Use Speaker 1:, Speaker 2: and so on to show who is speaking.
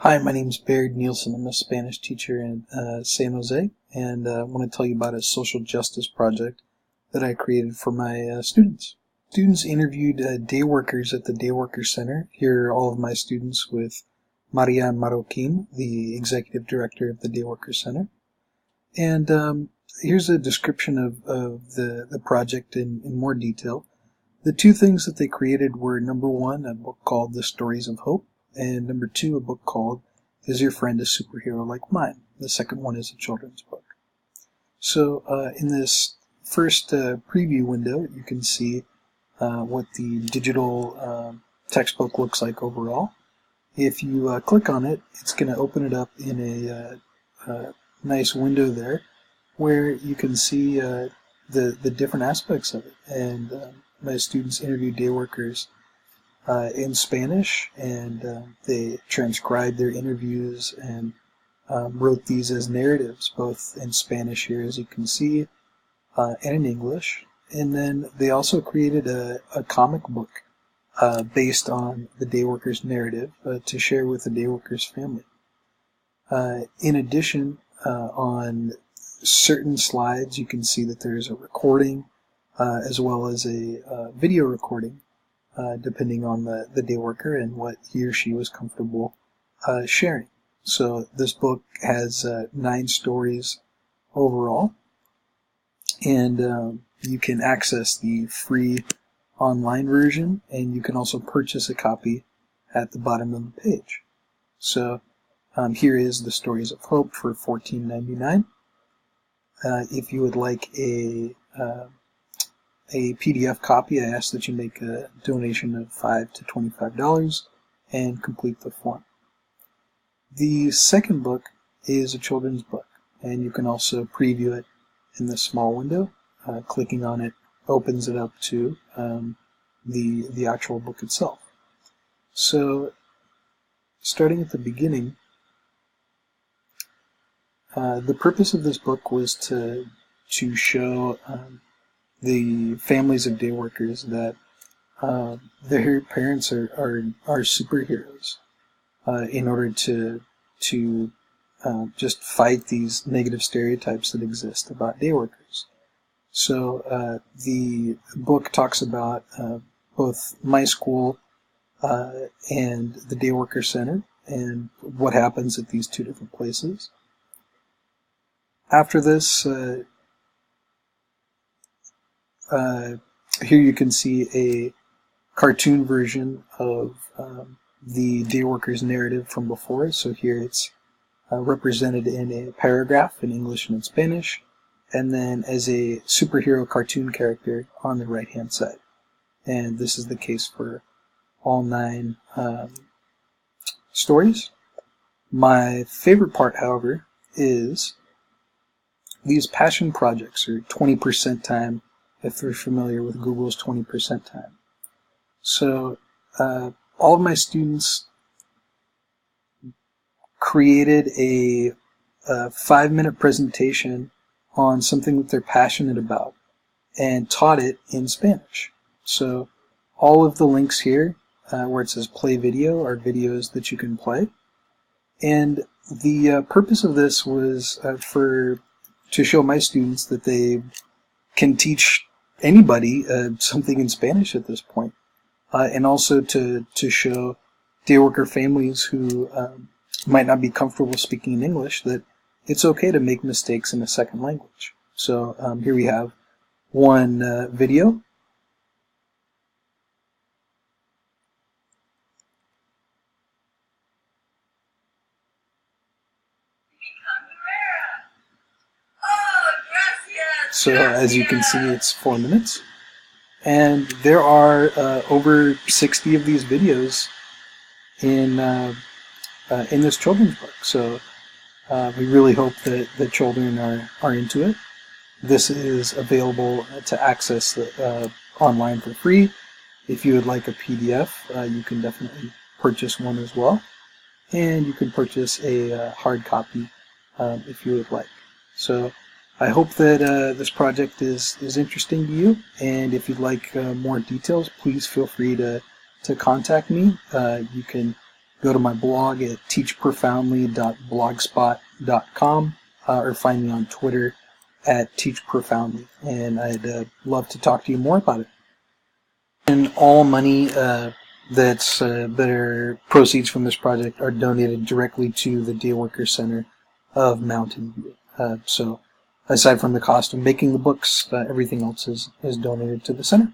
Speaker 1: Hi, my name is Baird Nielsen. I'm a Spanish teacher in San Jose, and I want to tell you about a social justice project that I created for my students. Students interviewed day workers at the Day Worker Center. Here are all of my students with Maria Marroquin, the executive director of the Day Worker Center. And here's a description of the project in more detail. The two things that they created were, number one, a book called The Stories of Hope, and number two, a book called Is Your Friend a Superhero Like Mine? The second one is a children's book. So in this first preview window, you can see what the digital textbook looks like overall. If you click on it, it's going to open it up in a nice window there where you can see the different aspects of it. And my students interviewed day workers in Spanish, and they transcribed their interviews and wrote these as narratives, both in Spanish here, as you can see, and in English. And then they also created a comic book based on the day worker's narrative to share with the day worker's family. In addition, on certain slides, you can see that there's a recording as well as a video recording, depending on the day worker and what he or she was comfortable sharing. So this book has 9 stories overall, and you can access the free online version, and you can also purchase a copy at the bottom of the page. So here is The Stories of Hope for $14.99. If you would like a PDF copy, I ask that you make a donation of $5 to $25 and complete the form. The second book is a children's book, and you can also preview it in the small window. Clicking on it opens it up to the actual book itself. So, starting at the beginning, the purpose of this book was to show the families of day workers that their parents are superheroes in order to just fight these negative stereotypes that exist about day workers. So the book talks about both my school and the Day Worker Center and what happens at these two different places. After this, here you can see a cartoon version of the day worker's narrative from before. So here it's represented in a paragraph in English and in Spanish, and then as a superhero cartoon character on the right hand side. And this is the case for all 9 stories. My favorite part, however, is these passion projects, or 20% time, if you're familiar with Google's 20% time. So all of my students created a 5-minute presentation on something that they're passionate about and taught it in Spanish. So all of the links here where it says play video are videos that you can play. And the purpose of this was to show my students that they can teach anybody something in Spanish at this point, and also to show day worker families who might not be comfortable speaking in English that it's okay to make mistakes in a second language. So here we have one video. So as you can see, it's 4 minutes, and there are over 60 of these videos in this children's book. So we really hope that the children are into it. This is available to access online for free. If you would like a PDF, you can definitely purchase one as well, and you can purchase a hard copy if you would like. So I hope that this project is interesting to you, and if you'd like more details, please feel free to contact me. You can go to my blog at teachprofoundly.blogspot.com or find me on Twitter at teachprofoundly, and I'd love to talk to you more about it. And all money that are proceeds from this project are donated directly to the Dayworker Center of Mountain View. So aside from the cost of making the books, everything else is donated to the center.